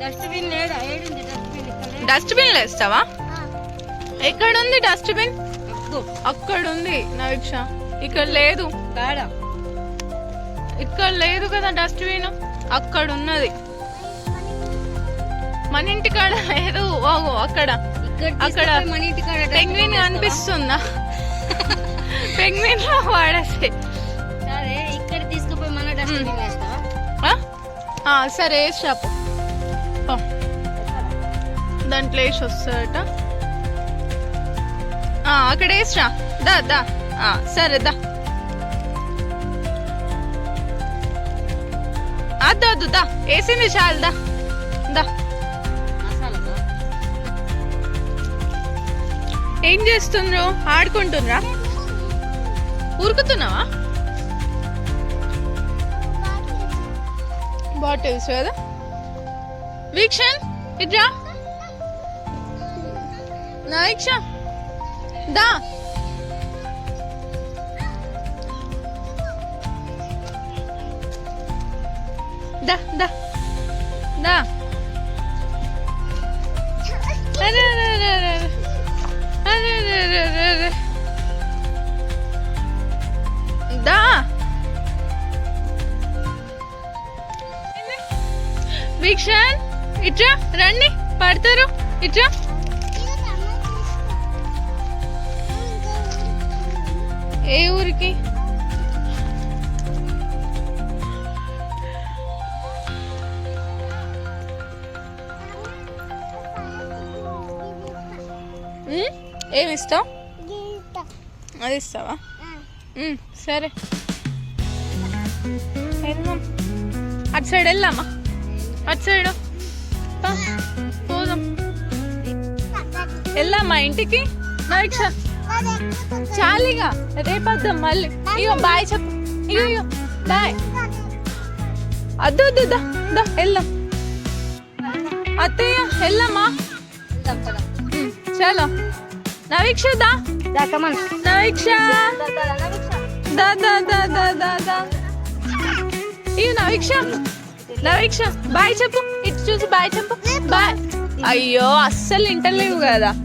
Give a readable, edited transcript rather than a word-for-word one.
Dustbin లేదా? ఏడుంది dustbin? Dustbin వేస్తావా? ఎక్కడుంది డస్ట్బిన్? అక్కడ ఉంది నవీక్ష, ఇక్కడ లేదు. ఇక్కడ లేదు కదా డస్ట్బిన్, అక్కడ ఉన్నది. మన ఇంటి కాడ లేదు. అక్కడ అక్కడ పెంగ్విన్ కనిపిస్తుందా? పెంగ్విన్ లో వాడేసి. సరే ఇక్కడ తీసుకుపోయి మన డస్ట్బిన్ వేస్తావా? సరే వేసి చెప్పు. దాంట్లో వేసి వస్తాడట. అక్కడ వేసిరా. దా దా. సరే దా. అద్దు దా, వేసింది చాలు. దా దా. ఏం చేస్తుండ్రు? ఆడుకుంటుండ్రా? ఉరుకుతున్నావా? బాటిల్స్ కదా. వీక్షణ్ ఇట్రా. నవీక్ష దా. దా దా దా. అరే అరే అరే అరే అరే అరే అరే అరే. దా. వీక్షణ్ ఇట్రా, రండి పడతారు. ఇట్రా. ఏ ఊరికి? ఏమి ఇస్తావు? అది ఇస్తావా? సరే వెళ్దాం. అటు సైడ్ వెళ్దామా? అటు సైడ్ పోదాం. వెళ్దామా ఇంటికి? నవీక్ష చాలిగా, రేపద్దాం మళ్ళీ. ఇగో బాయ్ చెప్పు. ఇగో బాయ్. అద్దు వద్దు, దా దా వెళ్దాం. అత్తయ్య వెళ్దామా? చలో నవీక్ష దా. నవీక్ష దా దా దా దా దా దా. ఇగో నవీక్ష. నవీక్ష బాయ్ చెప్పు. ఇటు చూసి బాయ్ చెప్పు. బాయ్. అయ్యో అస్సలు ఇంటలేవు కదా.